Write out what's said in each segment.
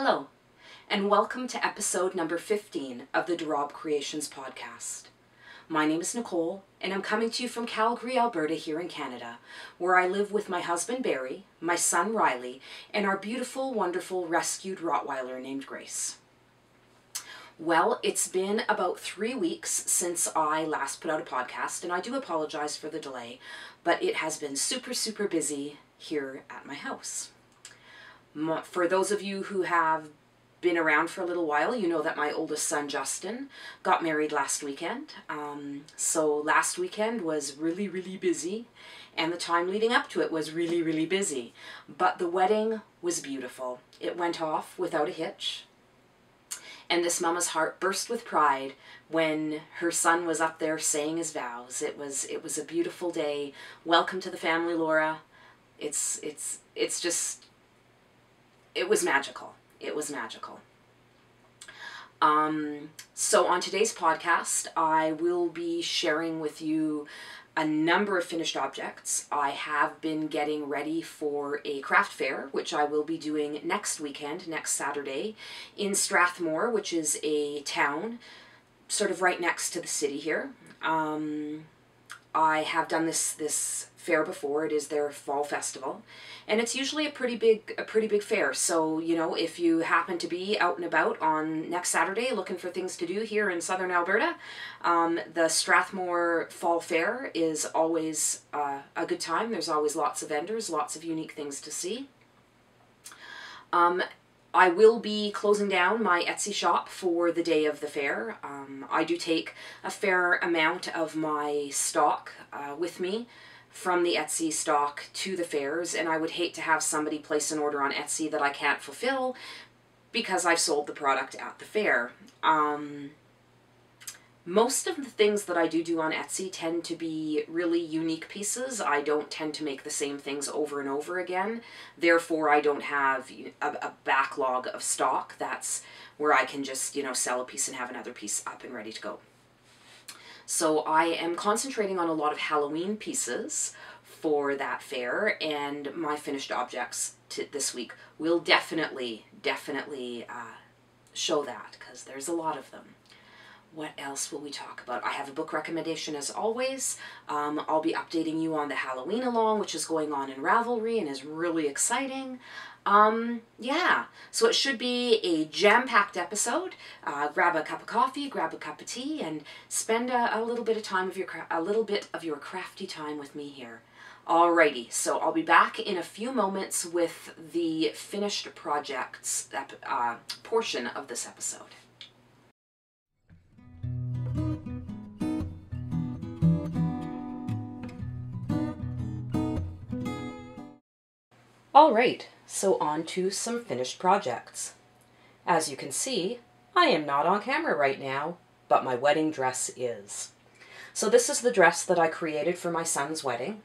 Hello, and welcome to episode number 15 of the Rabe Creations podcast. My name is Nicole, and I'm coming to you from Calgary, Alberta here in Canada, where I live with my husband Barry, my son Riley, and our beautiful, wonderful rescued Rottweiler named Grace. Well, it's been about 3 weeks since I last put out a podcast, and I do apologize for the delay, but it has been super busy here at my house. For those of you who have been around for a little while, you know that my oldest son Justin got married last weekend. So last weekend was really busy, and the time leading up to it was really busy. But the wedding was beautiful. It went off without a hitch. And this mama's heart burst with pride when her son was up there saying his vows. It was a beautiful day. Welcome to the family, Laura. It's just, it was magical. It was magical. So on today's podcast, I will be sharing with you a number of finished objects. I have been getting ready for a craft fair, which I will be doing next weekend, next Saturday, in Strathmore, which is a town sort of right next to the city here. I have done this fair before. It is their fall festival, and it's usually a pretty big fair. So, you know, if you happen to be out and about on next Saturday looking for things to do here in southern Alberta, the Strathmore Fall Fair is always a good time. There's always lots of vendors, lots of unique things to see. I will be closing down my Etsy shop for the day of the fair. I do take a fair amount of my stock with me from the Etsy stock to the fairs, and I would hate to have somebody place an order on Etsy that I can't fulfill because I've sold the product at the fair. Most of the things that I do on Etsy tend to be really unique pieces. I don't tend to make the same things over and over again. Therefore, I don't have a backlog of stock. That's where I can just, you know, sell a piece and have another piece up and ready to go. So I am concentrating on a lot of Halloween pieces for that fair, and my finished objects this week will definitely show that, because there's a lot of them. What else will we talk about? I have a book recommendation as always. I'll be updating you on the Halloween along, which is going on in Ravelry and is really exciting. Yeah, so it should be a jam-packed episode. Grab a cup of coffee, grab a cup of tea, and spend a little bit of your crafty time with me here. Alrighty, so I'll be back in a few moments with the finished projects portion of this episode. Alright, so on to some finished projects. As you can see, I am not on camera right now, but my wedding dress is. So this is the dress that I created for my son's wedding.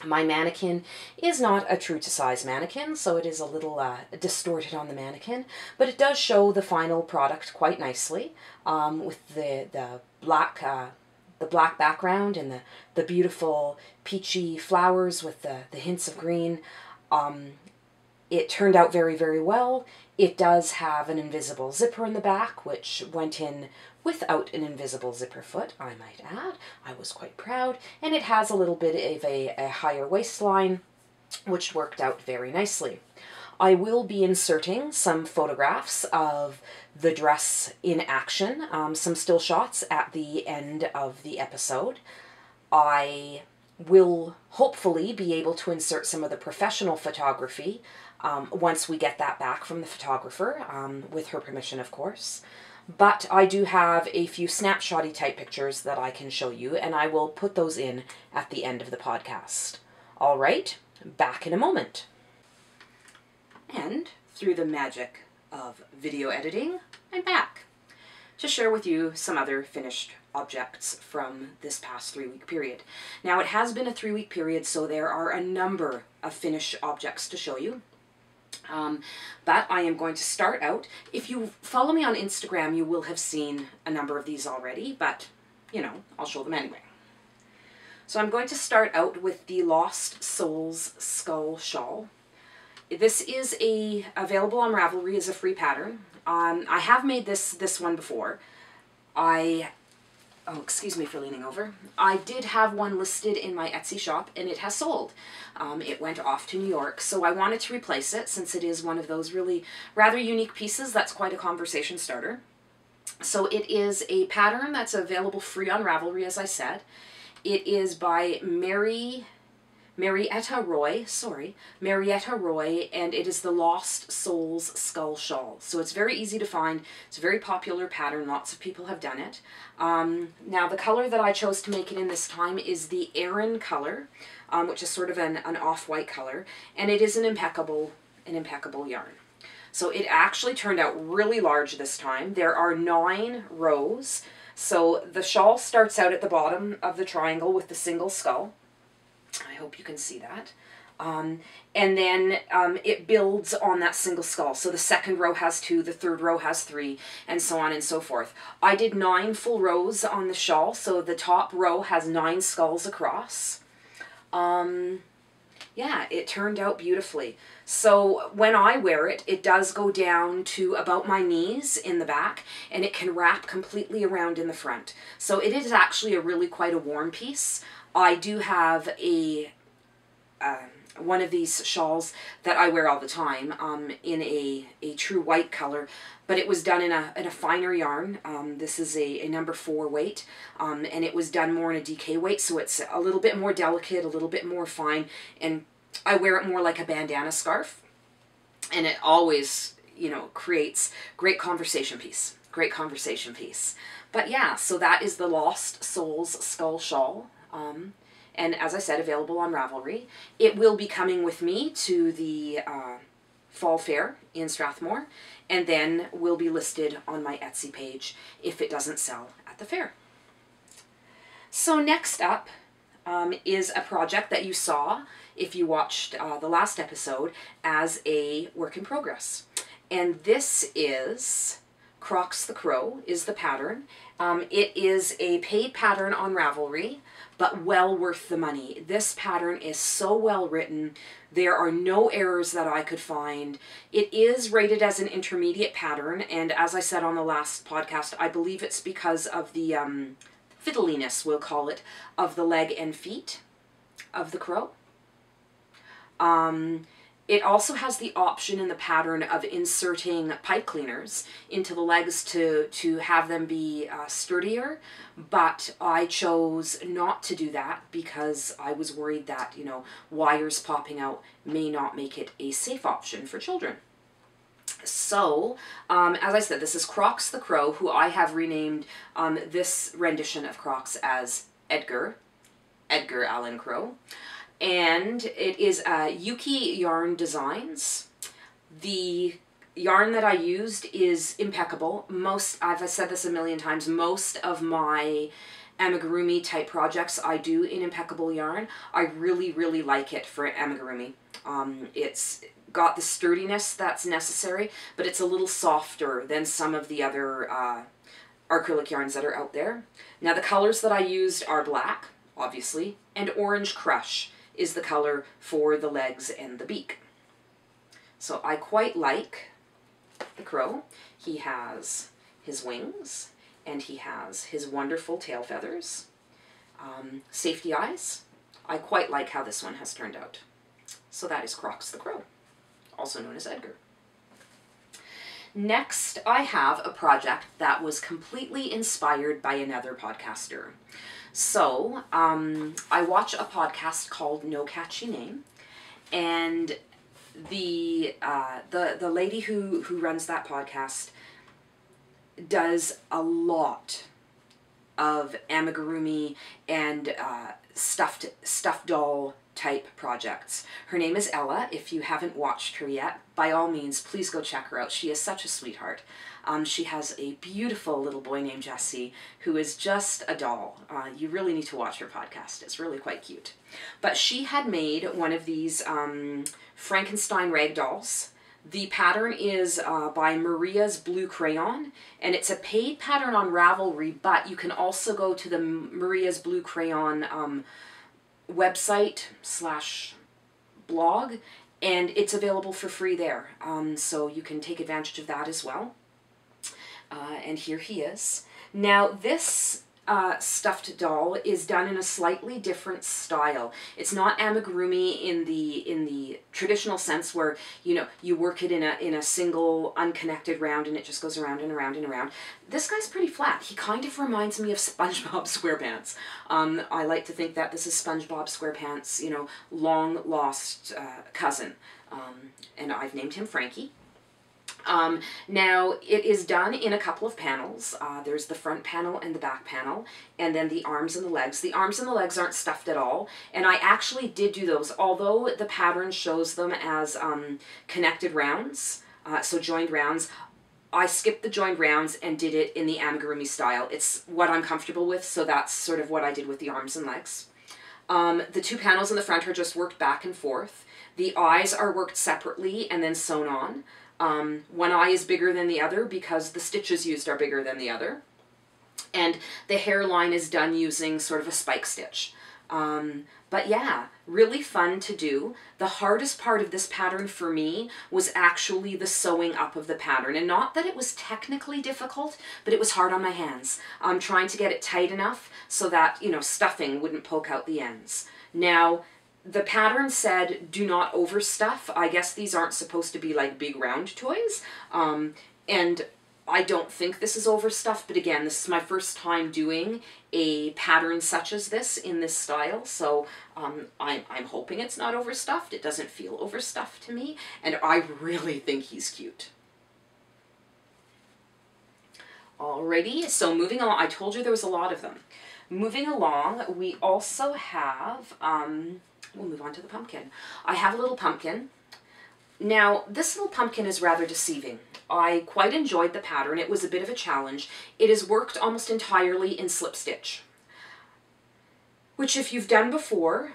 My mannequin is not a true-to-size mannequin, so it is a little distorted on the mannequin, but it does show the final product quite nicely, with the black background and the beautiful peachy flowers with the hints of green. It turned out very well. It does have an invisible zipper in the back, which went in without an invisible zipper foot, I might add. I was quite proud. And it has a little bit of a higher waistline, which worked out very nicely. I will be inserting some photographs of the dress in action, some still shots at the end of the episode. I will hopefully be able to insert some of the professional photography once we get that back from the photographer, with her permission, of course. But I do have a few snapshotty type pictures that I can show you, and I will put those in at the end of the podcast. All right, back in a moment. And through the magic of video editing, I'm back to share with you some other finished objects from this past 3-week period. Now, it has been a 3-week period, so there are a number of finished objects to show you. But I am going to start out. If you follow me on Instagram, you will have seen a number of these already, but, you know, I'll show them anyway. So I'm going to start out with the Lost Souls Skull Shawl. This is available on Ravelry as a free pattern. I have made this one before. Oh, excuse me for leaning over. I did have one listed in my Etsy shop, and it has sold. It went off to New York, so I wanted to replace it since it is one of those really rather unique pieces that's quite a conversation starter. So it is a pattern that's available free on Ravelry, as I said. It is by Marietta Roy, and it is the Lost Souls Skull Shawl. So it's very easy to find. It's a very popular pattern. Lots of people have done it. Now the color that I chose to make it in this time is the Aran color, which is sort of an off-white color, and it is an impeccable yarn. So it actually turned out really large this time. There are 9 rows. So the shawl starts out at the bottom of the triangle with the single skull. I hope you can see that. And then it builds on that single skull. So the second row has 2, the third row has 3, and so on and so forth. I did 9 full rows on the shawl, so the top row has 9 skulls across. Yeah, it turned out beautifully. So when I wear it, it does go down to about my knees in the back, and it can wrap completely around in the front. So it is actually really quite a warm piece. I do have one of these shawls that I wear all the time in a true white color, but it was done in a finer yarn. This is a number 4 weight, and it was done more in a DK weight, so it's a little bit more delicate, a little bit more fine, and I wear it more like a bandana scarf, and it always, you know, creates great conversation piece. Great conversation piece. But yeah, so that is the Lost Souls Skull Shawl. And as I said, available on Ravelry. It will be coming with me to the Fall Fair in Strathmore, and then will be listed on my Etsy page if it doesn't sell at the fair. So next up is a project that you saw if you watched the last episode as a work in progress. And this is Crox the Crow is the pattern. It is a paid pattern on Ravelry, but well worth the money. This pattern is so well written. There are no errors that I could find. It is rated as an intermediate pattern, and as I said on the last podcast, I believe it's because of the fiddliness, we'll call it, of the leg and feet of the crow. It also has the option in the pattern of inserting pipe cleaners into the legs to have them be sturdier, but I chose not to do that because I was worried that, you know, wires popping out may not make it a safe option for children. So, as I said, this is Crox the Crow, who I have renamed this rendition of Crox as Edgar Allan Crow. And it is Yuki Yarn Designs. The yarn that I used is impeccable. I've said this a million times, most of my amigurumi type projects I do in impeccable yarn. I really, really like it for amigurumi. It's got the sturdiness that's necessary, but it's a little softer than some of the other acrylic yarns that are out there. Now the colors that I used are black, obviously, and Orange Crush is the color for the legs and the beak. So I quite like the crow. He has his wings, and he has his wonderful tail feathers. Safety eyes. I quite like how this one has turned out. So that is Crox the Crow, also known as Edgar. Next, I have a project that was completely inspired by another podcaster. So, I watch a podcast called No Catchy Name, and the lady who runs that podcast does a lot of amigurumi and stuffed doll type projects. Her name is Ella. If you haven't watched her yet, by all means, please go check her out. She is such a sweetheart. She has a beautiful little boy named Jesse who is just a doll. You really need to watch her podcast. It's really quite cute. But she had made one of these Frankenstien Ragdolls. The pattern is by Maria's Blue Crayon, and it's a paid pattern on Ravelry, but you can also go to the Maria's Blue Crayon website / blog and it's available for free there. So you can take advantage of that as well. And here he is. Now this stuffed doll is done in a slightly different style. It's not amigurumi in the traditional sense where, you know, you work it in a single unconnected round and it just goes around and around and around. This guy's pretty flat. He kind of reminds me of SpongeBob SquarePants. I like to think that this is SpongeBob SquarePants', you know, long lost cousin. And I've named him Frankie. Now, it is done in a couple of panels. There's the front panel and the back panel, and then the arms and the legs. The arms and the legs aren't stuffed at all, and I actually did do those, although the pattern shows them as connected rounds, so joined rounds. I skipped the joined rounds and did it in the amigurumi style. It's what I'm comfortable with, so that's sort of what I did with the arms and legs. The two panels in the front are just worked back and forth. The eyes are worked separately and then sewn on. One eye is bigger than the other because the stitches used are bigger than the other. And the hairline is done using sort of a spike stitch. But yeah, really fun to do. The hardest part of this pattern for me was actually the sewing up of the pattern. And not that it was technically difficult, but it was hard on my hands. Trying to get it tight enough so that, you know, stuffing wouldn't poke out the ends. Now, the pattern said, do not overstuff. I guess these aren't supposed to be like big round toys. And I don't think this is overstuffed, but again, this is my first time doing a pattern such as this in this style. So I'm hoping it's not overstuffed. It doesn't feel overstuffed to me. And I really think he's cute. Alrighty, so moving along, I told you there was a lot of them. Moving along, we also have, we'll move on to the pumpkin. I have a little pumpkin. Now, this little pumpkin is rather deceiving. I quite enjoyed the pattern. It was a bit of a challenge. It is worked almost entirely in slip stitch, which if you've done before,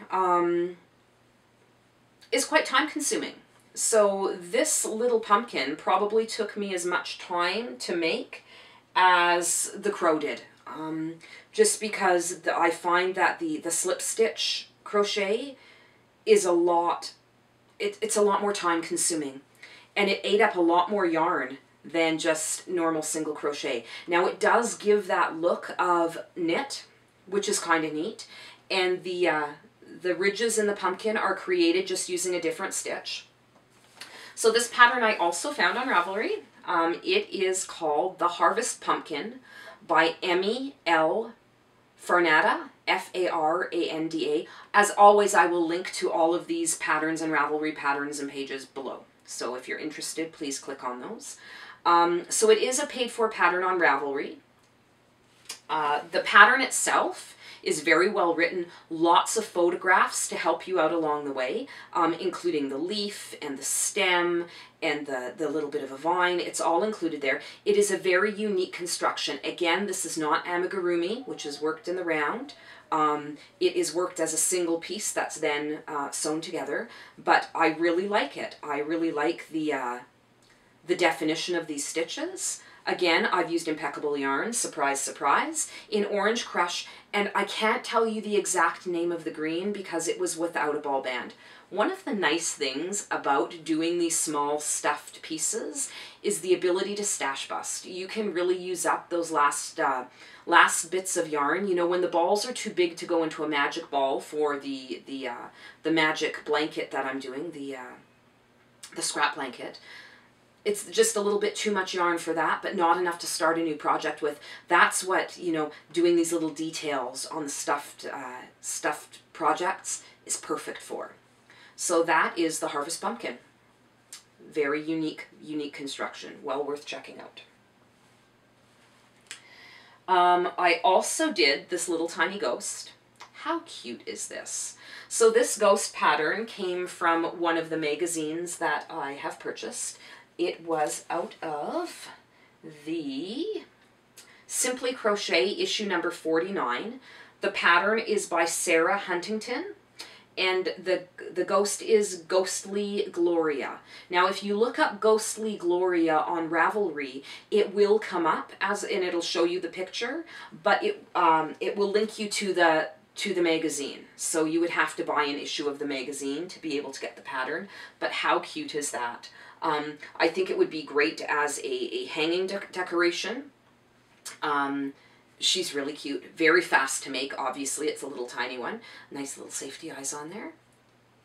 is quite time consuming. So this little pumpkin probably took me as much time to make as the crow did. Just because I find that the slip stitch crochet is a lot, it's a lot more time consuming, and it ate up a lot more yarn than just normal single crochet. Now it does give that look of knit, which is kind of neat, and the ridges in the pumpkin are created just using a different stitch. So this pattern I also found on Ravelry. It is called The Harvest Pumpkin by Emmy L. Farnada, F-A-R-A-N-D-A. As always, I will link to all of these patterns and Ravelry patterns and pages below. So if you're interested, please click on those. So it is a paid-for pattern on Ravelry. The pattern itself is very well written, lots of photographs to help you out along the way, including the leaf and the stem and the little bit of a vine. It's all included there. It is a very unique construction. Again, this is not amigurumi, which is worked in the round. It is worked as a single piece that's then sewn together, but I really like it. I really like the definition of these stitches. Again, I've used impeccable yarn, surprise, surprise, in Orange Crush, and I can't tell you the exact name of the green because it was without a ball band. One of the nice things about doing these small stuffed pieces is the ability to stash bust. You can really use up those last bits of yarn. You know, when the balls are too big to go into a magic ball for the magic blanket that I'm doing, the scrap blanket, it's just a little bit too much yarn for that, but not enough to start a new project with. That's what, you know, doing these little details on the stuffed projects is perfect for. So that is the Harvest Pumpkin. Very unique construction. Well worth checking out. I also did this little tiny ghost. How cute is this? So this ghost pattern came from one of the magazines that I have purchased. It was out of the Simply Crochet issue number 49. The pattern is by Sarah Huntington, and the ghost is Ghostly Gloria. Now, if you look up Ghostly Gloria on Ravelry, it will come up and it'll show you the picture, but it will link you to to the magazine. So you would have to buy an issue of the magazine to be able to get the pattern. But how cute is that? I think it would be great as a hanging decoration. She's really cute. Very fast to make, obviously. It's a little tiny one. Nice little safety eyes on there.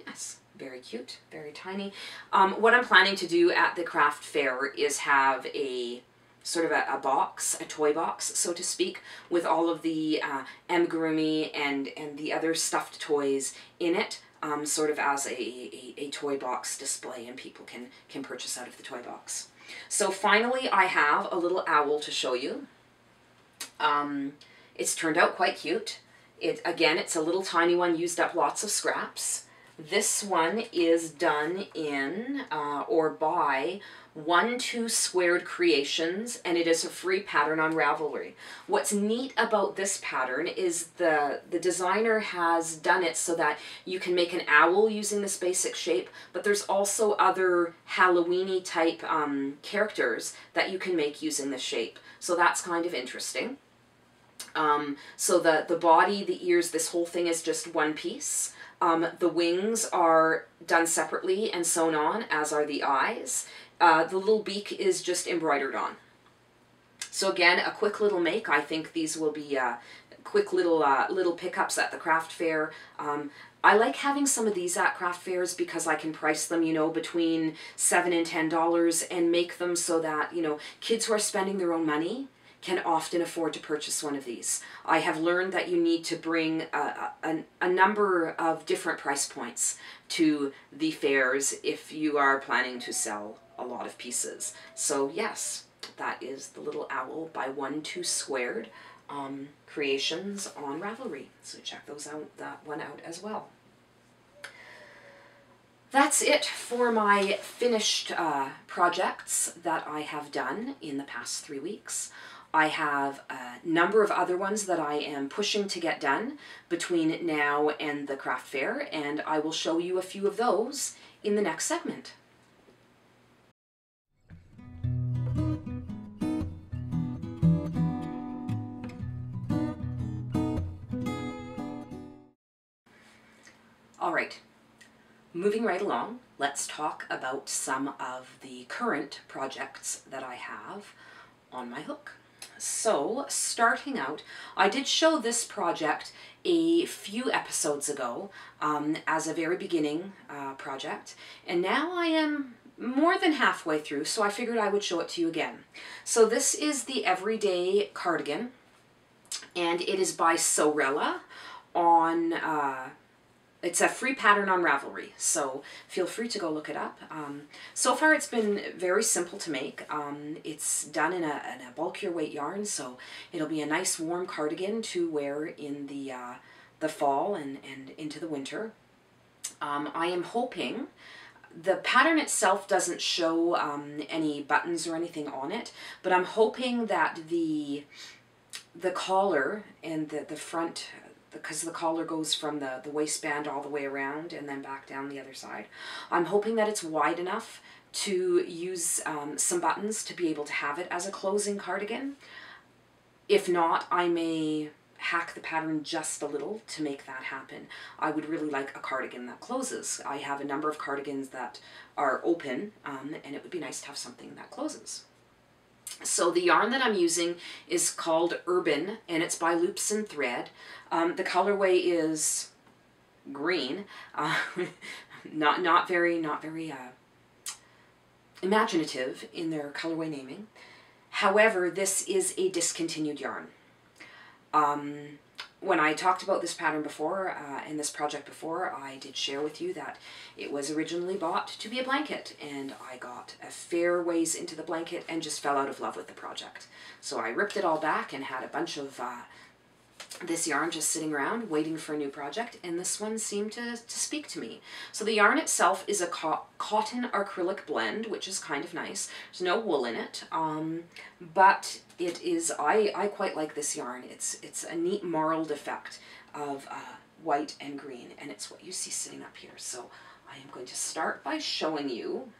Yes, very cute, very tiny. What I'm planning to do at the craft fair is have a sort of a box, a toy box, so to speak, with all of the Amigurumi and the other stuffed toys in it, sort of as a toy box display, and people can purchase out of the toy box. So finally I have a little owl to show you. It's turned out quite cute. Again, it's a little tiny one, used up lots of scraps. This one is done in or by 1-2 Squared Creations, and it is a free pattern on Ravelry. What's neat about this pattern is the designer has done it so that you can make an owl using this basic shape, but there's also other Halloween-y type characters that you can make using this shape. So that's kind of interesting. So the body, the ears, this whole thing is just one piece. The wings are done separately and sewn on, as are the eyes. The little beak is just embroidered on. So again, a quick little make. I think these will be quick little pickups at the craft fair. I like having some of these at craft fairs because I can price them, you know, between $7 and $10 and make them so that, you know, kids who are spending their own money can often afford to purchase one of these. I have learned that you need to bring a number of different price points to the fairs if you are planning to sell a lot of pieces. So yes, that is the little owl by 1-2 Squared Creations on Ravelry. So check that one out as well. That's it for my finished projects that I have done in the past 3 weeks. I have a number of other ones that I am pushing to get done between now and the craft fair, and I will show you a few of those in the next segment. All right, moving right along, let's talk about some of the current projects that I have on my hook. So, starting out, I did show this project a few episodes ago as a very beginning project, and now I am more than halfway through, so I figured I would show it to you again. So this is the Everyday Cardigan, and it is by Sorella on... it's a free pattern on Ravelry, so feel free to go look it up. So far it's been very simple to make. It's done in a bulkier weight yarn, so it'll be a nice warm cardigan to wear in the fall and into the winter. I am hoping, the pattern itself doesn't show any buttons or anything on it, but I'm hoping that the collar and the front, because the collar goes from the waistband all the way around and then back down the other side. I'm hoping that it's wide enough to use some buttons to be able to have it as a closing cardigan. If not, I may hack the pattern just a little to make that happen. I would really like a cardigan that closes. I have a number of cardigans that are open, and it would be nice to have something that closes. So the yarn that I'm using is called Urban, and it's by Loops and Thread. The colorway is green, not very imaginative in their colorway naming. However, this is a discontinued yarn. When I talked about this pattern before, and this project before, I did share with you that it was originally bought to be a blanket, and I got a fair ways into the blanket and just fell out of love with the project. So I ripped it all back and had a bunch of this yarn just sitting around waiting for a new project, and this one seemed to speak to me. So the yarn itself is a cotton acrylic blend, which is kind of nice. There's no wool in it, but it is, I quite like this yarn. It's a neat marled effect of white and green, and it's what you see sitting up here. So I am going to start by showing you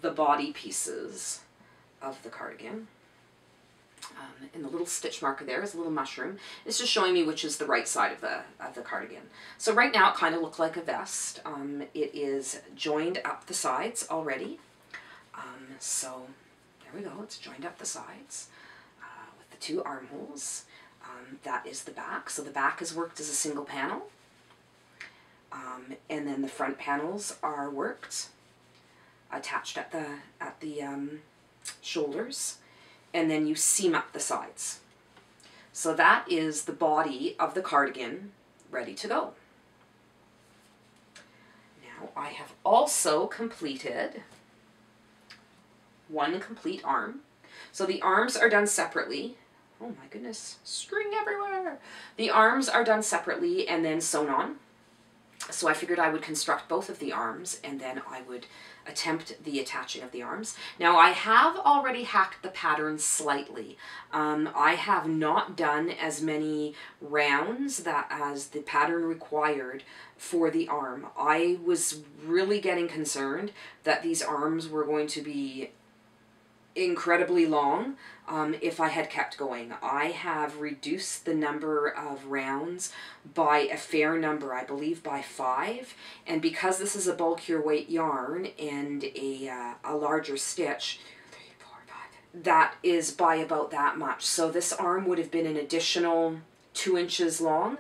the body pieces of the cardigan. in the little stitch marker there is a little mushroom. It's just showing me which is the right side of the cardigan. So right now it kind of looks like a vest. It is joined up the sides already. So there we go, it's joined up the sides with the 2 armholes. That is the back. So the back is worked as a single panel. And then the front panels are worked, attached at the shoulders, and then you seam up the sides. So that is the body of the cardigan ready to go. Now I have also completed 1 complete arm. So the arms are done separately. Oh my goodness, string everywhere. The arms are done separately and then sewn on. So I figured I would construct both of the arms and then I would attempt the attaching of the arms. Now I have already hacked the pattern slightly. I have not done as many rounds as the pattern required for the arm. I was really getting concerned that these arms were going to be incredibly long if I had kept going. I have reduced the number of rounds by a fair number, I believe by 5, and because this is a bulkier weight yarn and a larger stitch, 3, 4, 5, that is by about that much. So this arm would have been an additional 2 inches long.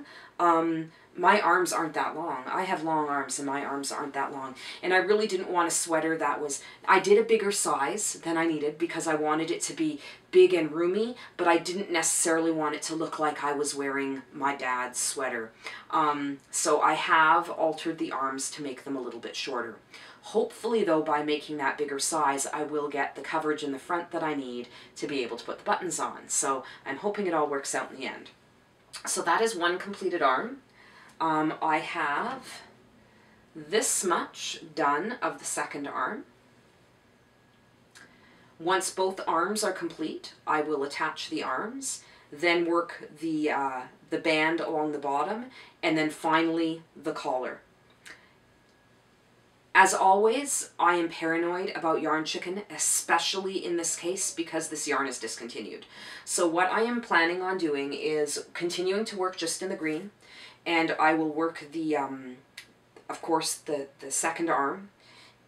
My arms aren't that long. I have long arms and my arms aren't that long. And I really didn't want a sweater that was... I did a bigger size than I needed because I wanted it to be big and roomy, but I didn't necessarily want it to look like I was wearing my dad's sweater. So I have altered the arms to make them a little bit shorter. Hopefully though, by making that bigger size, I will get the coverage in the front that I need to be able to put the buttons on. So I'm hoping it all works out in the end. So that is 1 completed arm. I have this much done of the second arm. Once both arms are complete, I will attach the arms, then work the band along the bottom, and then finally the collar. As always, I am paranoid about yarn chicken, especially in this case because this yarn is discontinued. So what I am planning on doing is continuing to work just in the green, and I will work the, of course, the second arm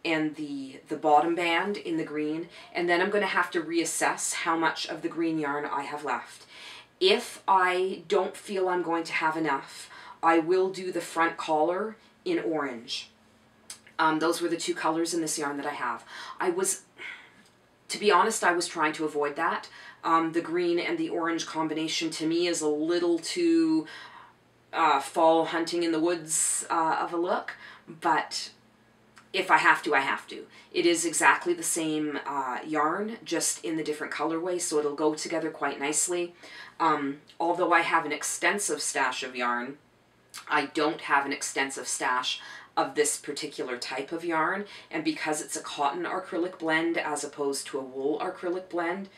and the bottom band in the green, and then I'm going to have to reassess how much of the green yarn I have left. If I don't feel I'm going to have enough, I will do the front collar in orange. Those were the 2 colors in this yarn that I have. To be honest, I was trying to avoid that. The green and the orange combination to me is a little too fall hunting in the woods of a look, but if I have to, I have to. It is exactly the same yarn, just in the different colorway, so it'll go together quite nicely. Although I have an extensive stash of yarn, I don't have an extensive stash of this particular type of yarn, and because it's a cotton acrylic blend as opposed to a wool acrylic blend,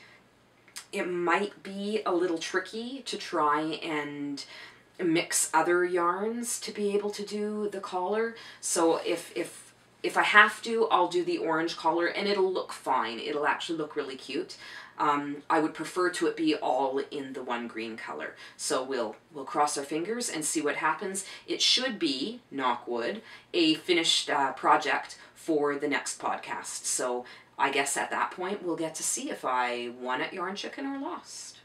it might be a little tricky to try and mix other yarns to be able to do the collar. So if I have to, I'll do the orange collar and it'll look fine. It'll actually look really cute. I would prefer to it be all in the 1 green color. So we'll cross our fingers and see what happens. It should be, knock wood, a finished project for the next podcast. So I guess at that point we'll get to see if I won at Yarn Chicken or lost.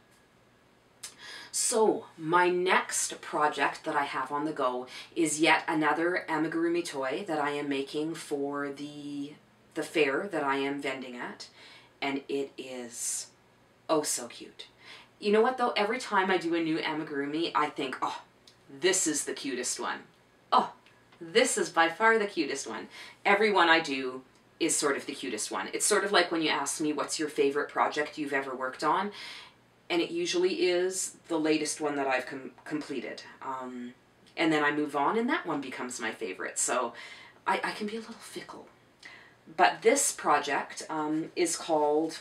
So my next project that I have on the go is yet another amigurumi toy that I am making for the fair that I am vending at. And it is oh so cute. You know what though, every time I do a new amigurumi, I think, oh, this is the cutest one. Oh, this is by far the cutest one. Every one I do is sort of the cutest one. It's sort of like when you ask me what's your favorite project you've ever worked on, and it usually is the latest one that I've completed. And then I move on and that one becomes my favorite. So I can be a little fickle. But this project is called,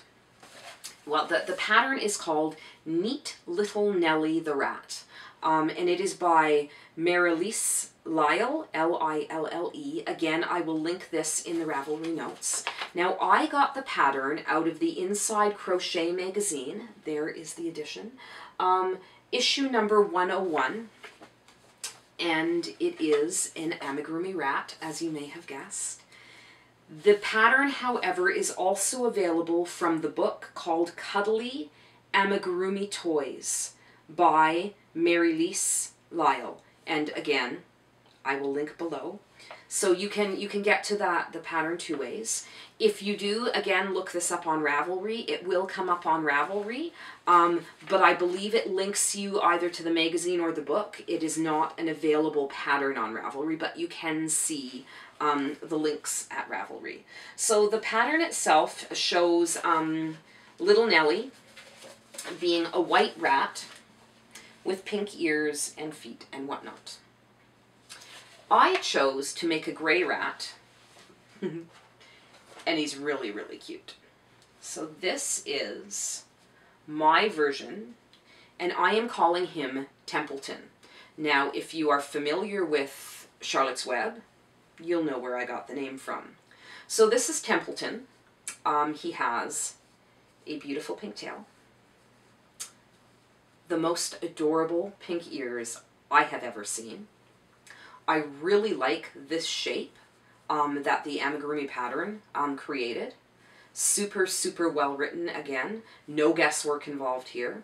well, the pattern is called Neat Little Nelli the Rat. And it is by Mirage Lille, L-I-L-L-E. Again, I will link this in the Ravelry notes. Now, I got the pattern out of the Inside Crochet magazine. There is the edition. Issue number 101. And it is an amigurumi rat, as you may have guessed. The pattern, however, is also available from the book called Cuddly Amigurumi Toys by Marie-Lise Lyle. And again, I will link below. So you can get to the pattern two ways. If you do, again, look this up on Ravelry, it will come up on Ravelry, but I believe it links you either to the magazine or the book. It is not an available pattern on Ravelry, but you can see the links at Ravelry. So the pattern itself shows little Nelli being a white rat with pink ears and feet and whatnot. I chose to make a gray rat, and he's really, really cute. So this is my version, and I am calling him Templeton. Now, if you are familiar with Charlotte's Web, you'll know where I got the name from. So this is Templeton. He has a beautiful pink tail, the most adorable pink ears I have ever seen. I really like this shape that the amigurumi pattern created. Super, super well written again. No guesswork involved here.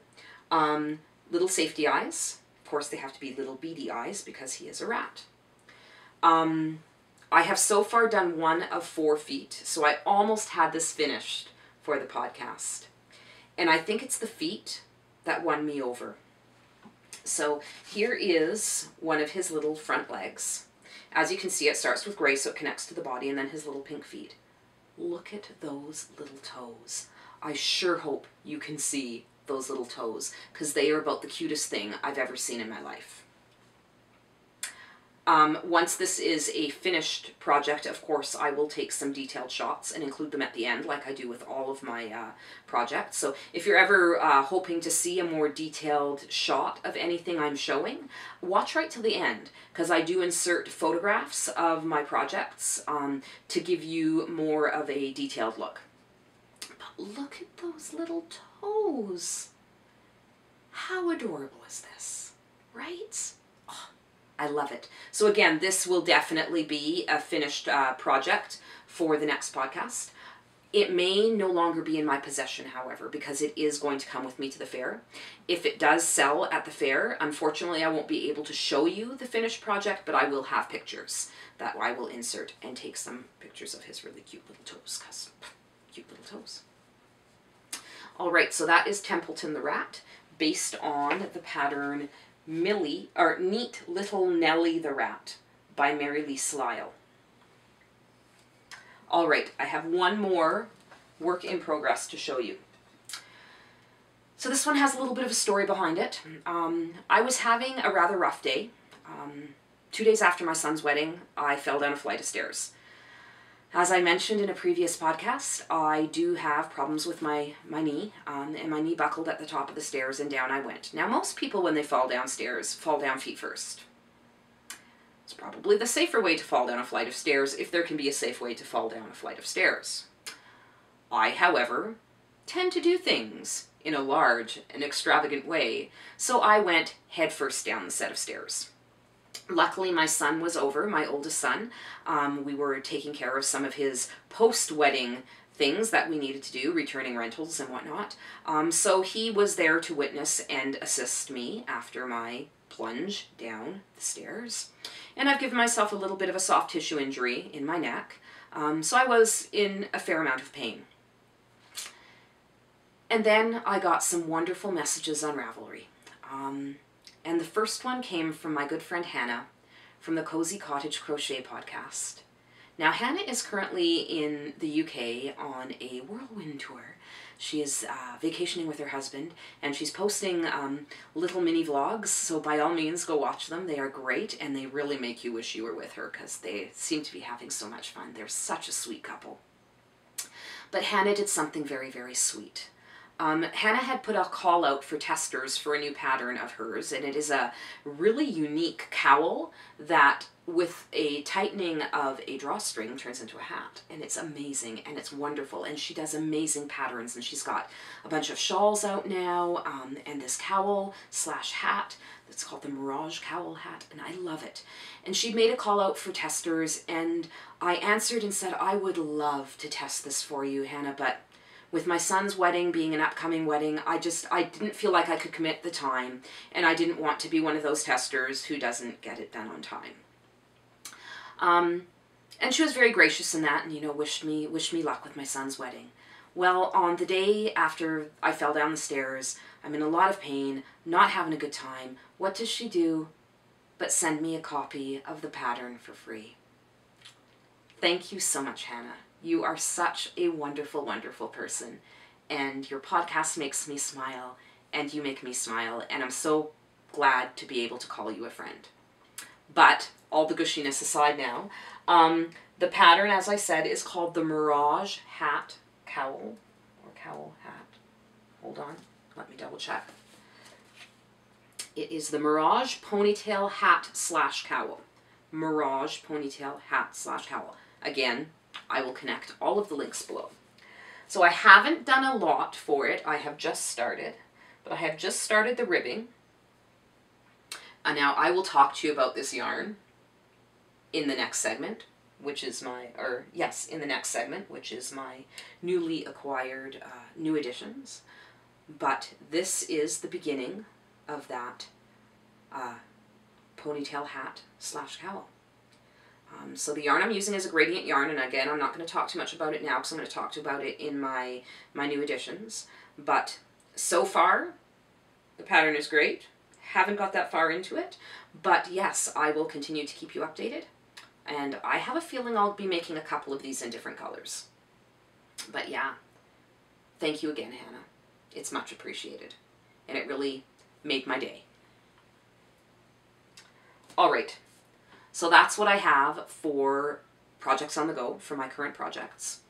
Little safety eyes. Of course, they have to be little beady eyes because he is a rat. I have so far done 1 of 4 feet, so I almost had this finished for the podcast. And I think it's the feet that won me over. So here is one of his little front legs. As you can see, it starts with gray, so it connects to the body, and then his little pink feet. Look at those little toes. I sure hope you can see those little toes, because they are about the cutest thing I've ever seen in my life. Once this is a finished project, of course, I will take some detailed shots and include them at the end, like I do with all of my projects. So if you're ever hoping to see a more detailed shot of anything I'm showing, watch right till the end, because I do insert photographs of my projects to give you more of a detailed look. But look at those little toes. How adorable is this, right? I love it. So again, this will definitely be a finished project for the next podcast. It may no longer be in my possession, however, because it is going to come with me to the fair. If it does sell at the fair, unfortunately, I won't be able to show you the finished project, but I will have pictures that I will insert and take some pictures of his really cute little toes, because cute little toes. All right, so that is Templeton the Rat, based on the pattern Neat Little Nelli the Rat by Marie-Lise Lyle. All right, I have one more work in progress to show you. So this one has a little bit of a story behind it. I was having a rather rough day. 2 days after my son's wedding, I fell down a flight of stairs. As I mentioned in a previous podcast, I do have problems with my knee, and my knee buckled at the top of the stairs and down I went. Now, most people when they fall downstairs, fall down feet first. It's probably the safer way to fall down a flight of stairs, if there can be a safe way to fall down a flight of stairs. I, however, tend to do things in a large and extravagant way, so I went headfirst down the set of stairs. Luckily, my son was over, my oldest son. We were taking care of some of his post-wedding things that we needed to do, returning rentals and whatnot. So he was there to witness and assist me after my plunge down the stairs. And I've given myself a little bit of a soft tissue injury in my neck, so I was in a fair amount of pain. And then I got some wonderful messages on Ravelry. And the first one came from my good friend Hannah from the Cozy Cottage Crochet podcast. Now, Hannah is currently in the UK on a whirlwind tour. She is vacationing with her husband, and she's posting little mini vlogs, so by all means go watch them. They are great, and they really make you wish you were with her, because they seem to be having so much fun. They're such a sweet couple. But Hannah did something very, very sweet. Hannah had put a call out for testers for a new pattern of hers, and it is a really unique cowl that with a tightening of a drawstring turns into a hat, and it's amazing and it's wonderful, and she does amazing patterns, and she's got a bunch of shawls out now, and this cowl slash hat that's called the Mirage cowl hat, and I love it. And she made a call out for testers, and I answered and said, I would love to test this for you, Hannah, but with my son's wedding being an upcoming wedding, I didn't feel like I could commit the time, and I didn't want to be one of those testers who doesn't get it done on time. And she was very gracious in that, and, you know, wished me luck with my son's wedding. Well, on the day after I fell down the stairs, I'm in a lot of pain, not having a good time. What does she do but send me a copy of the pattern for free? Thank you so much, Hannah. You are such a wonderful, wonderful person, and your podcast makes me smile, and you make me smile, and I'm so glad to be able to call you a friend. But all the gushiness aside now, the pattern, as I said, is called the Mirage hat cowl, or cowl hat. Hold on, let me double check. It is the Mirage ponytail hat slash cowl. Mirage ponytail hat slash cowl. Again, I will connect all of the links below. So I haven't done a lot for it. I have just started, but I have just started the ribbing. And now I will talk to you about this yarn in the next segment, which is my, in the next segment, which is my newly acquired new editions. But this is the beginning of that ponytail hat slash cowl. So the yarn I'm using is a gradient yarn, and again, I'm not going to talk too much about it now because I'm going to talk about it in my new editions. But so far, the pattern is great. Haven't got that far into it, but yes, I will continue to keep you updated. And I have a feeling I'll be making a couple of these in different colors. But yeah, thank you again, Hannah. It's much appreciated, and it really made my day. All right. So that's what I have for projects on the go for my current projects.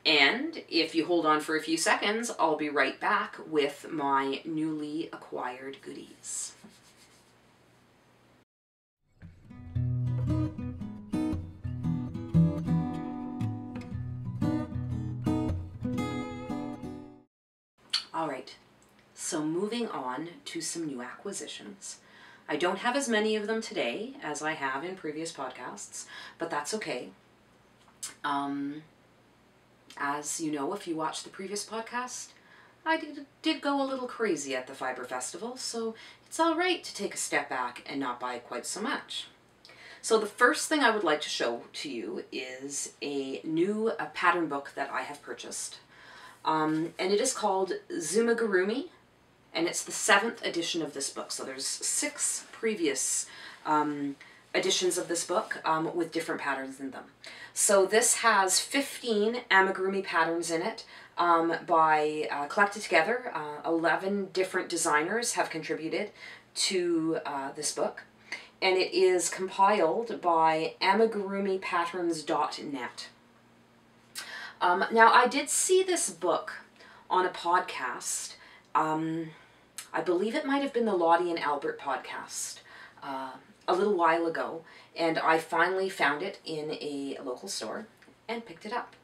And if you hold on for a few seconds, I'll be right back with my newly acquired goodies. All right, so moving on to some new acquisitions. I don't have as many of them today as I have in previous podcasts, but that's okay. As you know, if you watched the previous podcast, I did go a little crazy at the Fiber Festival, so it's all right to take a step back and not buy quite so much. So the first thing I would like to show to you is a new pattern book that I have purchased. And it is called Zoomigurumi, and it's the 7th edition of this book. So there's 6 previous editions of this book with different patterns in them. So this has 15 amigurumi patterns in it collected together. 11 different designers have contributed to this book, and it is compiled by amigurumipatterns.net. Now, I did see this book on a podcast. I believe it might have been the Lottie and Albert podcast a little while ago, and I finally found it in a local store and picked it up.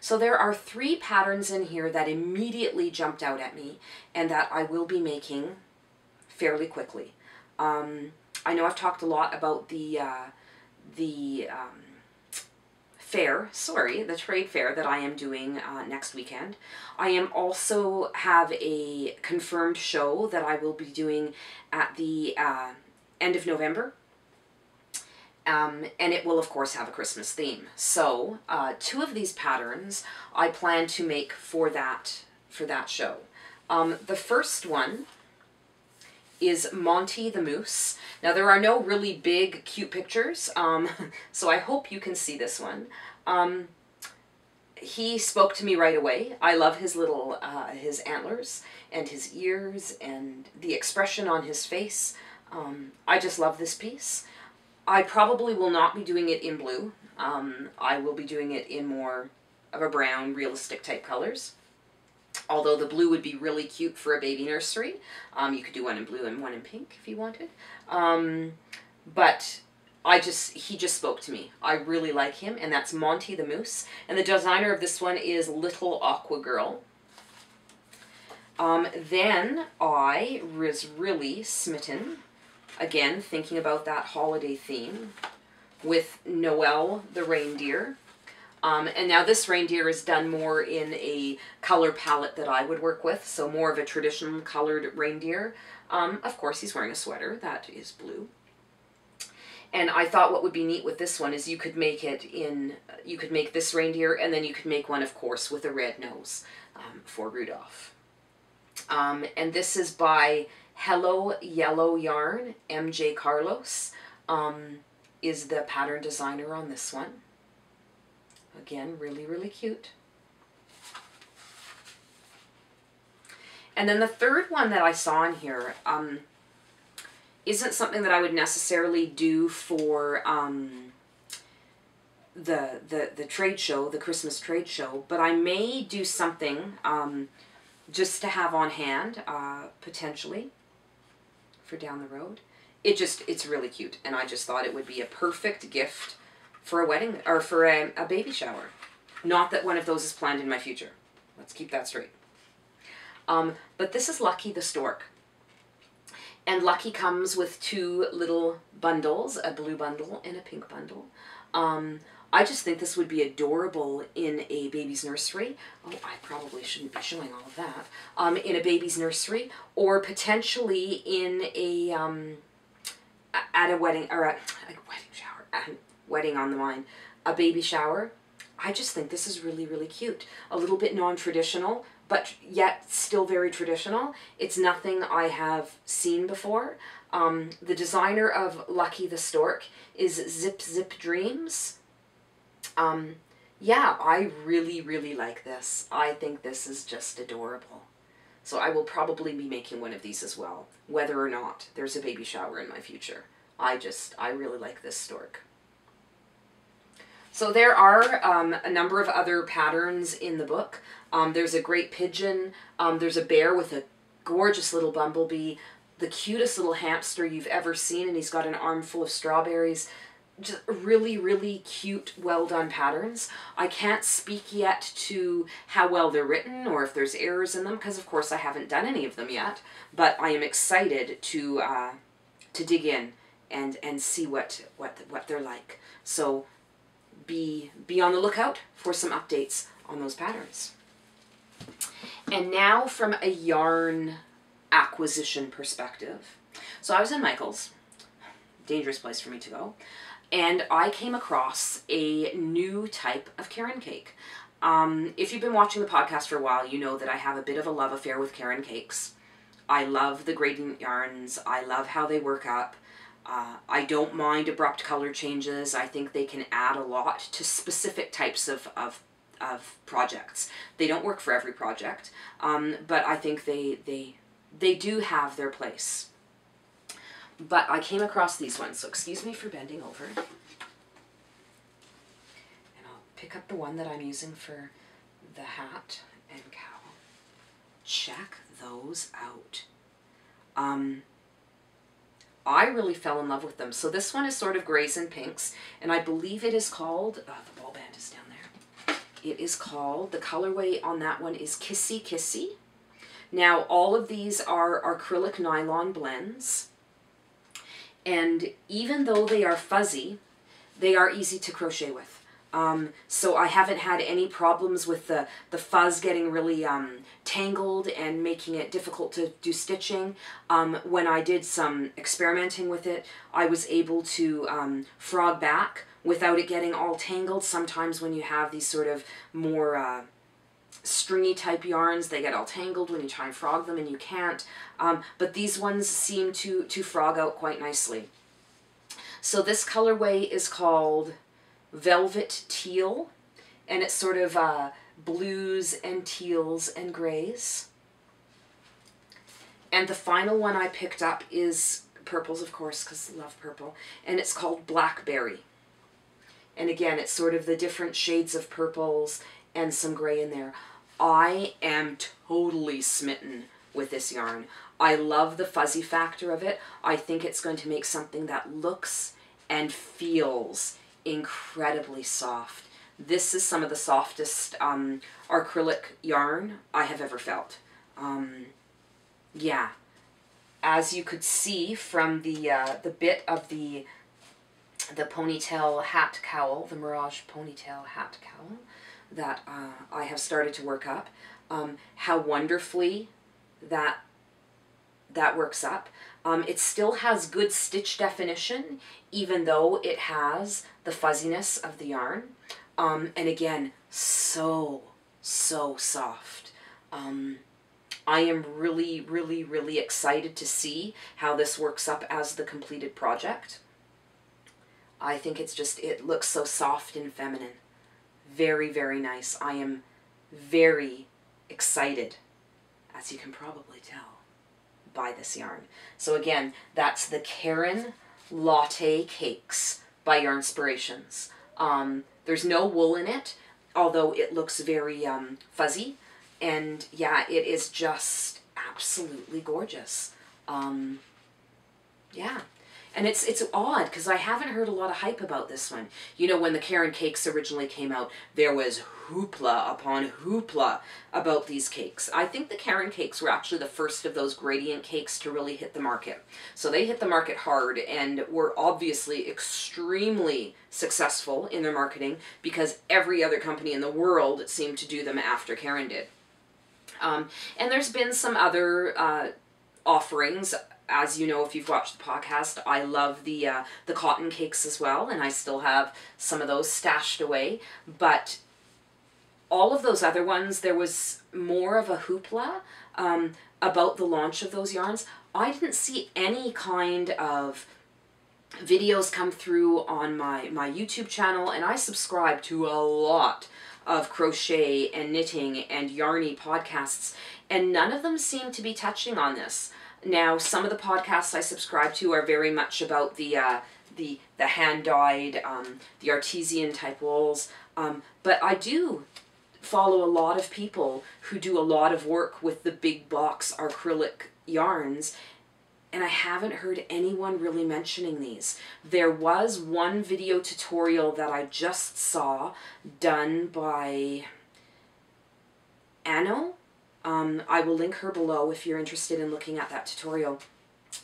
So there are 3 patterns in here that immediately jumped out at me and that I will be making fairly quickly. I know I've talked a lot about the trade fair that I am doing next weekend. I am also have a confirmed show that I will be doing at the end of November. And it will, of course, have a Christmas theme. So 2 of these patterns I plan to make for that show. The first one is Monty the Moose. Now, there are no really big, cute pictures, so I hope you can see this one. He spoke to me right away. I love his little, his antlers and his ears and the expression on his face. I just love this piece. I probably will not be doing it in blue. I will be doing it in more of a brown, realistic type colors. Although the blue would be really cute for a baby nursery. You could do one in blue and one in pink if you wanted. But he just spoke to me. I really like him, and that's Monty the Moose. And the designer of this one is Little Aqua Girl. Then I was really smitten, again, thinking about that holiday theme, with Noel the reindeer. And now this reindeer is done more in a color palette that I would work with, so more of a traditional colored reindeer. Of course, he's wearing a sweater that is blue. And I thought what would be neat with this one is you could make it in, you could make this reindeer, and then you could make one, of course, with a red nose for Rudolph. And this is by Hello Yellow Yarn. MJ Carlos is the pattern designer on this one. Again, really, really cute. And then the third one that I saw in here isn't something that I would necessarily do for the trade show, the Christmas trade show, but I may do something just to have on hand, potentially, for down the road. It's really cute, and I just thought it would be a perfect gift for a wedding, or for a baby shower. Not that one of those is planned in my future. Let's keep that straight. But this is Lucky the Stork. And Lucky comes with two little bundles, a blue bundle and a pink bundle. I just think this would be adorable in a baby's nursery. Oh, I probably shouldn't be showing all of that. In a baby's nursery, or potentially in a, at a wedding, or a wedding shower, wedding on the line, a baby shower. I just think this is really, really cute. A little bit non-traditional, but yet still very traditional. It's nothing I have seen before. The designer of Lucky the Stork is Zip Zip Dreams. Yeah, I really, really like this. I think this is just adorable. So I will probably be making one of these as well, whether or not there's a baby shower in my future. I really like this stork. So there are a number of other patterns in the book. There's a great pigeon. There's a bear with a gorgeous little bumblebee, the cutest little hamster you've ever seen, and he's got an armful of strawberries. Just really, really cute, well done patterns. I can't speak yet to how well they're written or if there's errors in them, because of course I haven't done any of them yet, but I am excited to dig in and see what they're like. So be on the lookout for some updates on those patterns. And now from a yarn acquisition perspective. So I was in Michael's, dangerous place for me to go, and I came across a new type of Caron cake. If you've been watching the podcast for a while, you know that I have a bit of a love affair with Caron cakes. I love the gradient yarns. I love how they work up. I don't mind abrupt color changes. I think they can add a lot to specific types of projects. They don't work for every project, but I think they do have their place. But I came across these ones, so excuse me for bending over. And I'll pick up the one that I'm using for the hat and cowl. Check those out. I really fell in love with them. So this one is sort of grays and pinks, and I believe it is called, the ball band is down there. It is called, the colorway on that one is Kissy Kissy. Now all of these are acrylic nylon blends. And even though they are fuzzy, they are easy to crochet with. So I haven't had any problems with the fuzz getting really tangled and making it difficult to do stitching. When I did some experimenting with it, I was able to frog back without it getting all tangled. Sometimes when you have these sort of more stringy type yarns, they get all tangled when you try and frog them, and you can't. But these ones seem to frog out quite nicely. So this colorway is called Velvet Teal, and it's sort of blues and teals and grays. And the final one I picked up is purples, of course, because I love purple, and it's called Blackberry. And again, it's sort of the different shades of purples and some gray in there. I am totally smitten with this yarn. I love the fuzzy factor of it. I think it's going to make something that looks and feels incredibly soft. This is some of the softest acrylic yarn I have ever felt. Yeah, as you could see from the bit of the ponytail hat cowl, the Mirage ponytail hat cowl that I have started to work up, how wonderfully that works up. It still has good stitch definition, even though it has the fuzziness of the yarn. And again, so soft. I am really excited to see how this works up as the completed project. I think it looks so soft and feminine. Very nice. I am very excited, as you can probably tell, by this yarn. So again, that's the Karen Latte Cakes by Yarnspirations. There's no wool in it, although it looks very fuzzy. And yeah, it is just absolutely gorgeous. Yeah. And it's odd because I haven't heard a lot of hype about this one. You know, when the Karen cakes originally came out, there was hoopla upon hoopla about these cakes. I think the Karen cakes were actually the first of those gradient cakes to really hit the market. So they hit the market hard and were obviously extremely successful in their marketing because every other company in the world seemed to do them after Karen did. And there's been some other offerings. As you know, if you've watched the podcast, I love the cotton cakes as well, and I still have some of those stashed away. But all of those other ones, there was more of a hoopla about the launch of those yarns. I didn't see any kind of videos come through on my YouTube channel, and I subscribe to a lot of crochet and knitting and yarny podcasts, and none of them seem to be touching on this. Now, some of the podcasts I subscribe to are very much about the hand-dyed, the artesian type wools, but I do follow a lot of people who do a lot of work with the big box acrylic yarns, and I haven't heard anyone really mentioning these. There was one video tutorial that I just saw done by Anno. I will link her below if you're interested in looking at that tutorial.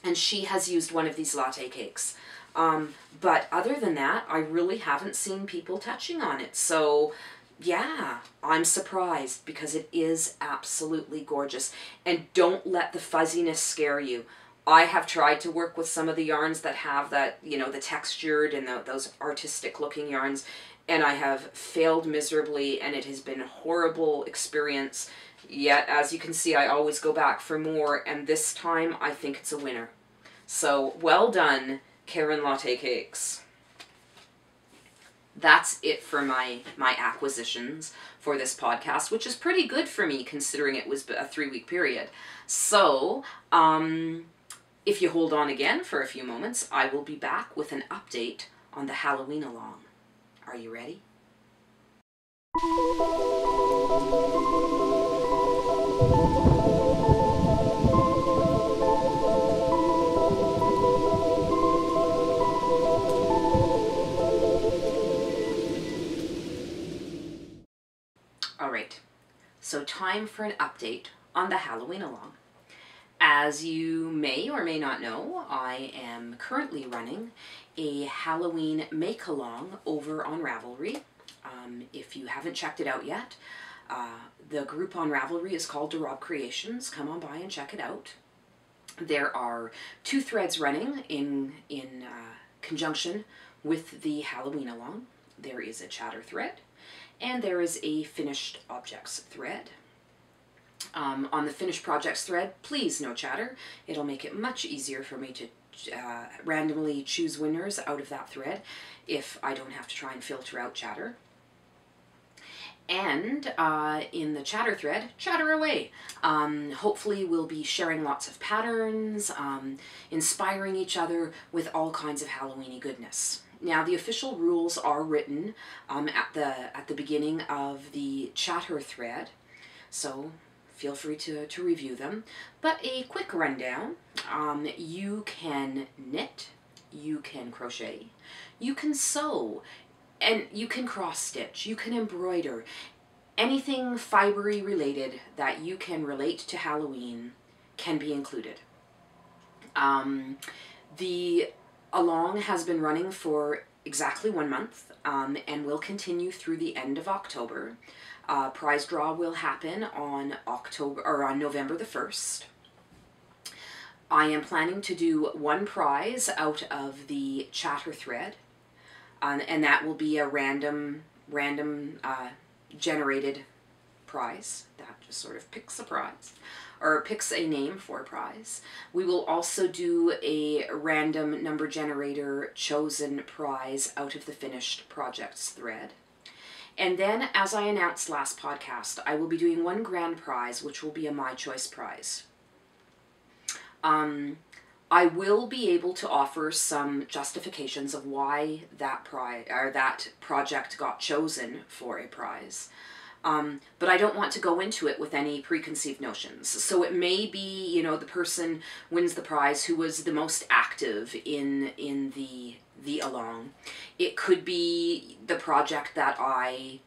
And she has used one of these latte cakes. But other than that, I really haven't seen people touching on it. So yeah, I'm surprised because it is absolutely gorgeous. And don't let the fuzziness scare you. I have tried to work with some of the yarns that have that, you know, the textured and those artistic looking yarns, and I have failed miserably, and it has been a horrible experience. Yet, as you can see, I always go back for more, and this time I think it's a winner. So, well done, Karen Latte Cakes. That's it for my acquisitions for this podcast, which is pretty good for me considering it was a 3-week period. So, if you hold on again for a few moments, I will be back with an update on the Halloween along. Are you ready? All right, so time for an update on the Halloween along. As you may or may not know, I am currently running a Halloween make-along over on Ravelry. If you haven't checked it out yet, the group on Ravelry is called Rabe Creations. Come on by and check it out. There are 2 threads running in conjunction with the Halloween along. There is a chatter thread, and there is a finished objects thread. On the finished projects thread, please no chatter. It'll make it much easier for me to randomly choose winners out of that thread if I don't have to try and filter out chatter. And in the chatter thread, chatter away. Hopefully we'll be sharing lots of patterns, inspiring each other with all kinds of Halloweeny goodness. Now the official rules are written at the beginning of the chatter thread. So feel free to review them. But a quick rundown, you can knit, you can crochet, you can sew, and you can cross stitch, you can embroider. Anything fibery related that you can relate to Halloween can be included. The along has been running for exactly 1 month and will continue through the end of October. Prize draw will happen on November the 1st. I am planning to do 1 prize out of the chatter thread, and that will be a random generated prize that just sort of picks a prize, or picks a name for a prize. We will also do a random number generator chosen prize out of the finished projects thread. And then, as I announced last podcast, I will be doing 1 grand prize, which will be a My Choice prize. I will be able to offer some justifications of why that project got chosen for a prize. But I don't want to go into it with any preconceived notions. So it may be, you know, the person wins the prize who was the most active in the along. It could be the project that I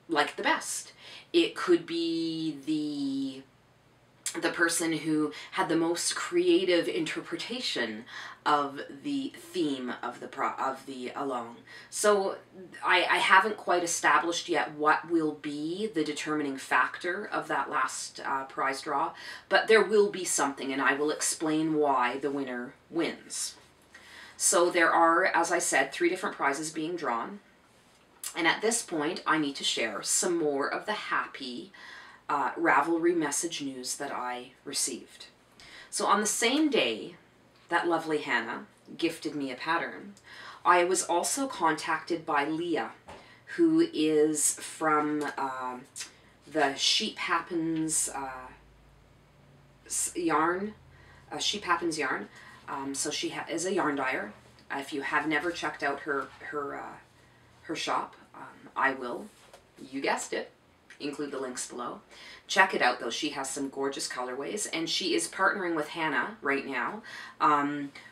like the best. It could be the person who had the most creative interpretation of the theme of the along. So I haven't quite established yet what will be the determining factor of that last prize draw, but there will be something, and I will explain why the winner wins. So there are, as I said, 3 different prizes being drawn, and at this point I need to share some more of the happy Ravelry message news that I received. So on the same day that lovely Hannah gifted me a pattern, I was also contacted by Leah, who is from the SheepHappens yarn, SheepHappens yarn. So she is a yarn dyer. If you have never checked out her shop, I will, you guessed it, include the links below. Check it out though, she has some gorgeous colorways, and she is partnering with Hannah right now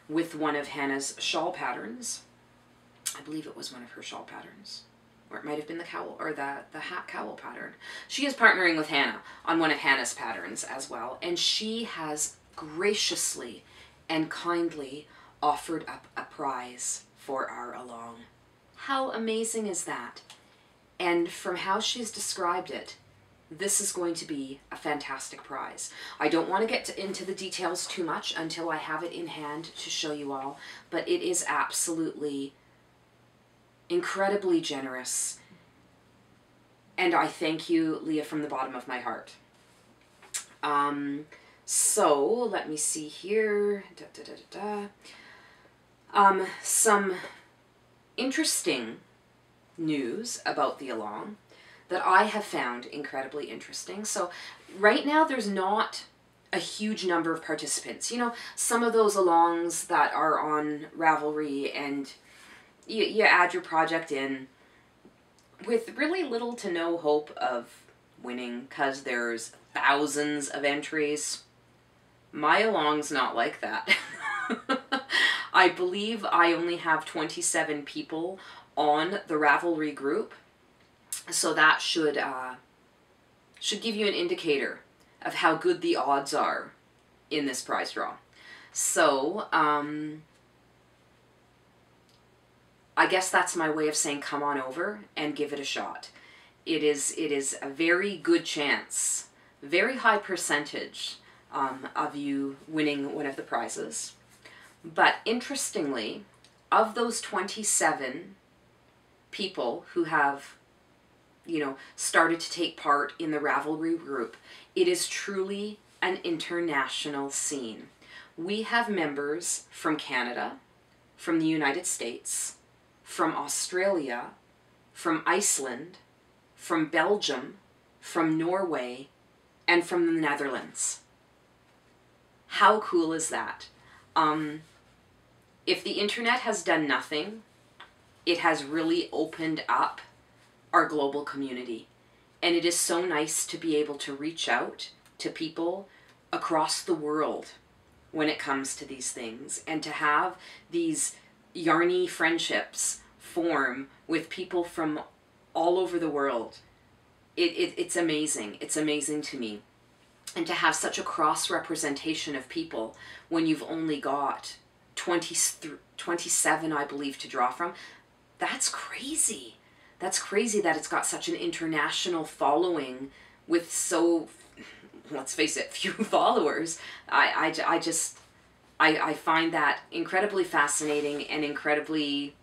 with one of Hannah's shawl patterns. I believe it was one of her shawl patterns, or it might have been the cowl, or the hat cowl pattern. She is partnering with Hannah on one of Hannah's patterns as well, and she has graciously and kindly offered up a prize for our along. How amazing is that? And from how she's described it, this is going to be a fantastic prize. I don't want to get into the details too much until I have it in hand to show you all, but it is absolutely incredibly generous. And I thank you, Leah, from the bottom of my heart. So let me see here. Some interesting news about the along that I have found incredibly interesting. So right now there's not a huge number of participants. You know, some of those alongs that are on Ravelry, and you add your project in with really little to no hope of winning because there's thousands of entries. My along's not like that. I believe I only have 27 people on the Ravelry group, so that should give you an indicator of how good the odds are in this prize draw. So I guess that's my way of saying come on over and give it a shot. It is a very good chance, very high percentage of you winning one of the prizes. But interestingly, of those 27 people who have, you know, started to take part in the Ravelry group, it is truly an international scene. We have members from Canada, from the United States, from Australia, from Iceland, from Belgium, from Norway, and from the Netherlands. How cool is that? If the internet has done nothing, it has really opened up our global community. And it is so nice to be able to reach out to people across the world when it comes to these things, and to have these yarny friendships form with people from all over the world. It's amazing. It's amazing to me. And to have such a cross representation of people when you've only got 27, I believe, to draw from. That's crazy. That's crazy that it's got such an international following with so, let's face it, few followers. I find that incredibly fascinating and incredibly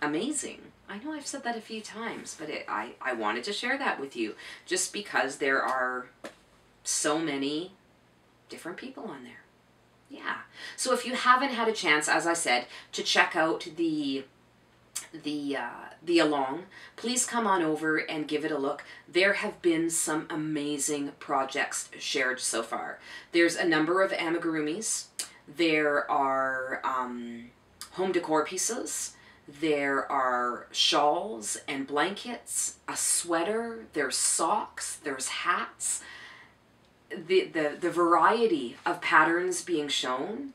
amazing. I know I've said that a few times, but I wanted to share that with you just because there are so many different people on there. Yeah. So if you haven't had a chance, as I said, to check out the along, please come on over and give it a look. There have been some amazing projects shared so far. There's a number of amigurumis. There are home decor pieces. There are shawls and blankets, a sweater, there's socks, there's hats. The variety of patterns being shown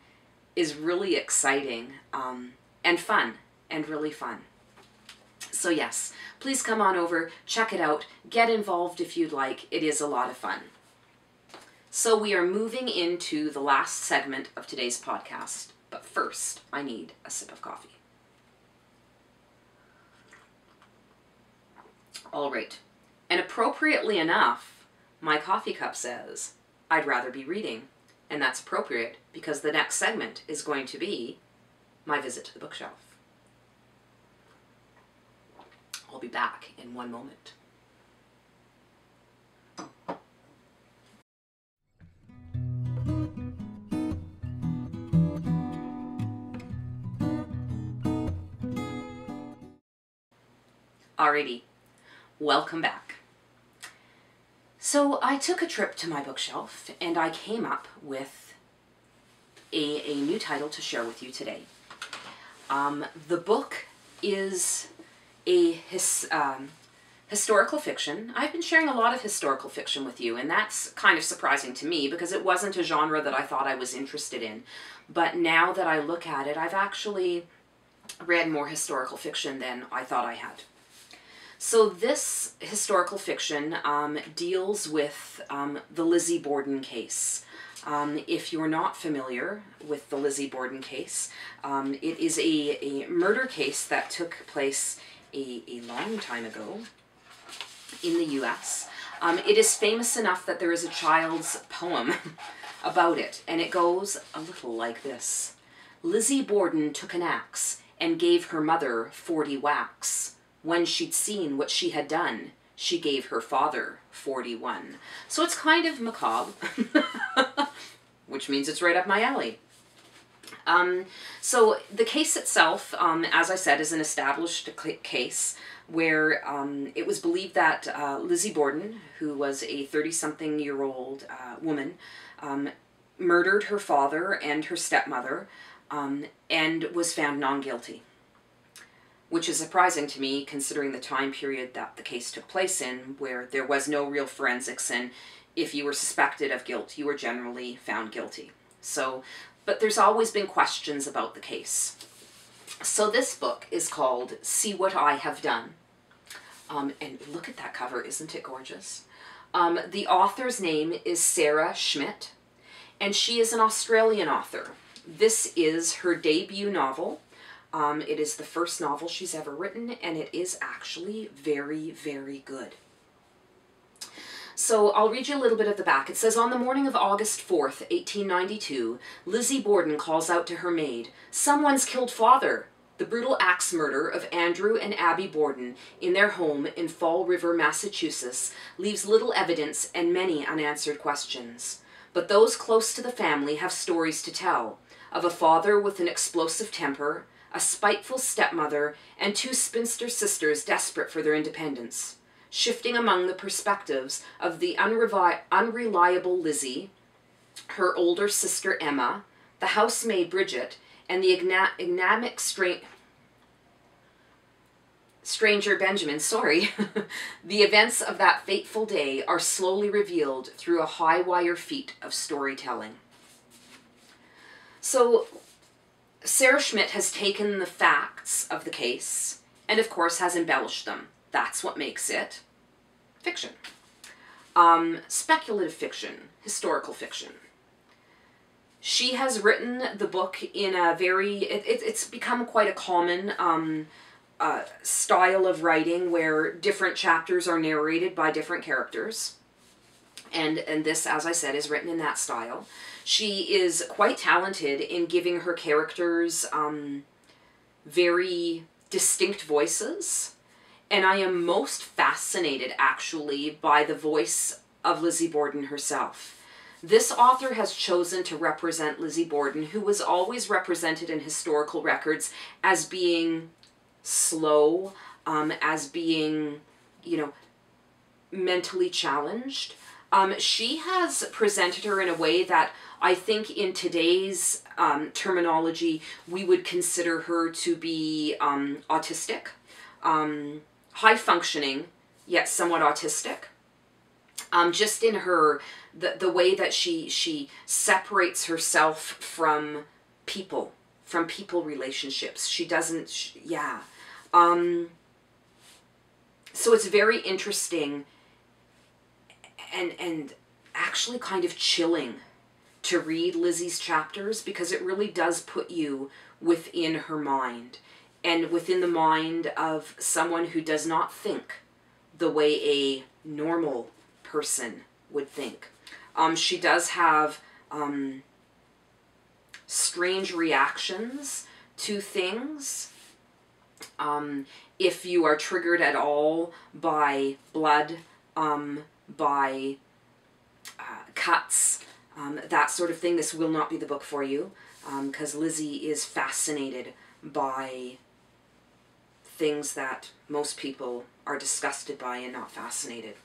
is really exciting and fun, and really fun. So yes, please come on over, check it out, get involved if you'd like. It is a lot of fun. So we are moving into the last segment of today's podcast, but first I need a sip of coffee. All right, and appropriately enough, my coffee cup says, I'd rather be reading. And that's appropriate because the next segment is going to be my visit to the bookshelf. I'll be back in one moment. Alrighty, welcome back. So I took a trip to my bookshelf and I came up with a new title to share with you today. The book is a historical fiction. I've been sharing a lot of historical fiction with you, and that's kind of surprising to me because it wasn't a genre that I thought I was interested in. But now that I look at it, I've actually read more historical fiction than I thought I had. So this historical fiction deals with the Lizzie Borden case. If you're not familiar with the Lizzie Borden case, it is a murder case that took place a long time ago in the US. It is famous enough that there is a child's poem about it, and it goes a little like this. Lizzie Borden took an axe and gave her mother 40 whacks. When she'd seen what she had done, she gave her father 41. So it's kind of macabre, which means it's right up my alley. So the case itself, as I said, is an established case where it was believed that Lizzie Borden, who was a 30-something-year-old woman, murdered her father and her stepmother and was found non-guilty. Which is surprising to me considering the time period that the case took place in, where there was no real forensics, and if you were suspected of guilt, you were generally found guilty. So, but there's always been questions about the case. So this book is called See What I Have Done. And look at that cover, isn't it gorgeous? The author's name is Sarah Schmidt, and she is an Australian author. This is her debut novel. It is the first novel she's ever written, and it is actually very, very good. So I'll read you a little bit of the back. It says, on the morning of August 4th, 1892, Lizzie Borden calls out to her maid, "Someone's killed father." The brutal axe murder of Andrew and Abby Borden in their home in Fall River, Massachusetts, leaves little evidence and many unanswered questions. But those close to the family have stories to tell of a father with an explosive temper, a spiteful stepmother, and two spinster sisters desperate for their independence. Shifting among the perspectives of the unreliable Lizzie, her older sister Emma, the housemaid Bridget, and the enigmatic Stranger Benjamin, sorry. The events of that fateful day are slowly revealed through a high wire feat of storytelling. So, Sarah Schmidt has taken the facts of the case and, of course, has embellished them. That's what makes it fiction. Speculative fiction, historical fiction. She has written the book in a very, it's become quite a common style of writing where different chapters are narrated by different characters. And this, as I said, is written in that style. She is quite talented in giving her characters very distinct voices. And I am most fascinated, actually, by the voice of Lizzie Borden herself. This author has chosen to represent Lizzie Borden, who was always represented in historical records as being slow, as being, you know, mentally challenged. She has presented her in a way that I think in today's terminology, we would consider her to be autistic, high functioning, yet somewhat autistic. Just in her, the way that she separates herself from people relationships. She doesn't, yeah. So it's very interesting and actually kind of chilling to read Lizzie's chapters, because it really does put you within her mind and within the mind of someone who does not think the way a normal person would think. She does have strange reactions to things. If you are triggered at all by blood, by cuts, that sort of thing, this will not be the book for you, because Lizzie is fascinated by things that most people are disgusted by and not fascinated.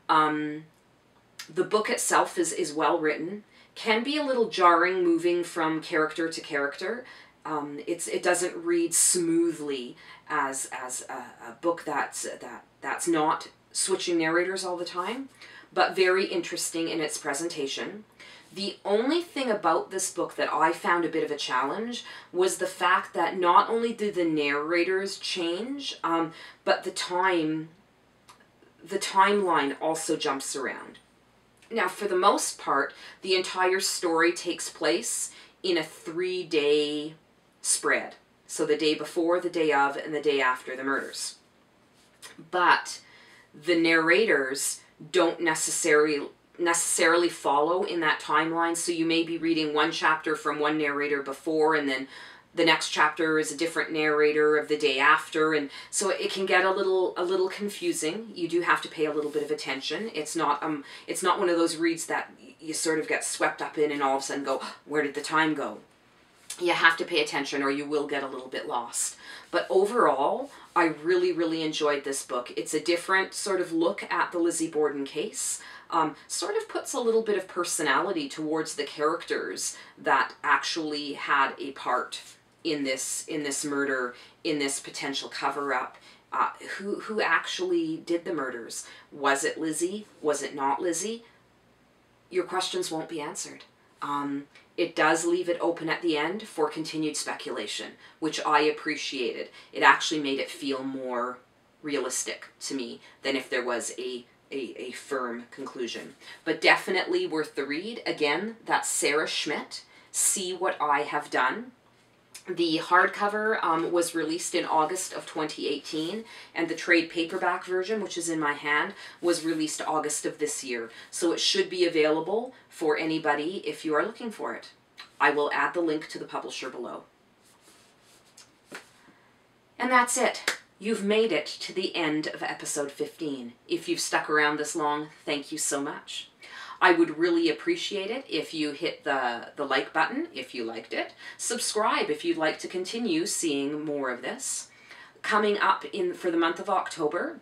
The book itself is well written, can be a little jarring moving from character to character. It doesn't read smoothly as a book that's not switching narrators all the time, but very interesting in its presentation. The only thing about this book that I found a bit of a challenge was the fact that not only do the narrators change, but the timeline also jumps around. Now, for the most part, the entire story takes place in a 3-day spread. So the day before, the day of, and the day after the murders. But the narrators don't necessarily follow in that timeline. So you may be reading one chapter from one narrator before, and then the next chapter is a different narrator of the day after, and so it can get a little confusing. You do have to pay a little bit of attention. It's not one of those reads that you sort of get swept up in and all of a sudden go, where did the time go? You have to pay attention or you will get a little bit lost. But overall, I really, really enjoyed this book. It's a different sort of look at the Lizzie Borden case. Sort of puts a little bit of personality towards the characters that actually had a part in this murder, in this potential cover-up. Who actually did the murders? Was it Lizzie? Was it not Lizzie? Your questions won't be answered. It does leave it open at the end for continued speculation, which I appreciated. It actually made it feel more realistic to me than if there was a firm conclusion. But definitely worth the read. Again, that's Sarah Schmidt, See What I Have Done. The hardcover was released in August of 2018, and the trade paperback version, which is in my hand, was released August of this year. So it should be available for anybody if you are looking for it. I will add the link to the publisher below. And that's it. You've made it to the end of episode 15. If you've stuck around this long, thank you so much. I would really appreciate it if you hit the like button if you liked it. Subscribe if you'd like to continue seeing more of this. Coming up for the month of October,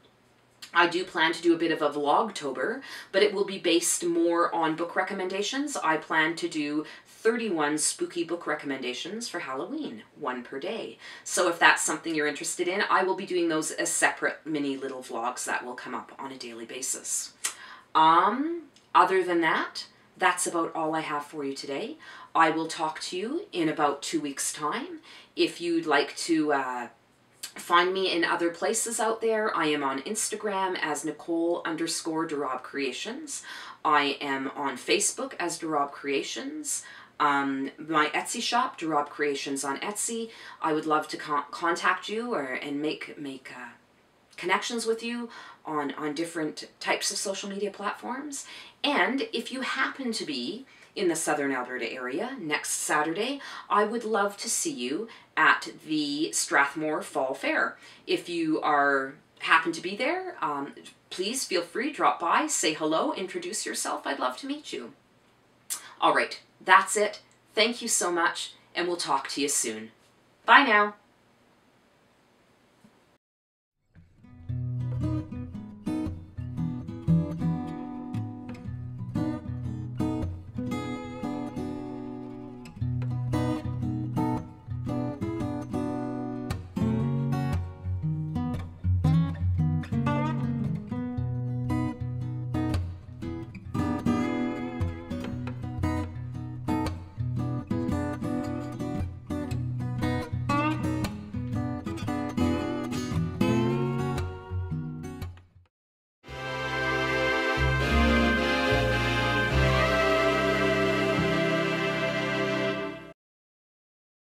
I do plan to do a bit of a vlogtober, but it will be based more on book recommendations. I plan to do 31 spooky book recommendations for Halloween, 1 per day. So if that's something you're interested in, I will be doing those as separate mini little vlogs that will come up on a daily basis. Other than that, that's about all I have for you today. I will talk to you in about 2 weeks' time. If you'd like to find me in other places out there, I am on Instagram as Nicole_Rabe Creations. I am on Facebook as Rabe Creations. My Etsy shop, Rabe Creations on Etsy. I would love to contact you and make connections with you on different types of social media platforms. And if you happen to be in the Southern Alberta area next Saturday, I would love to see you at the Strathmore Fall Fair. If you happen to be there, please feel free, drop by, say hello, introduce yourself. I'd love to meet you. All right, that's it. Thank you so much, and we'll talk to you soon. Bye now.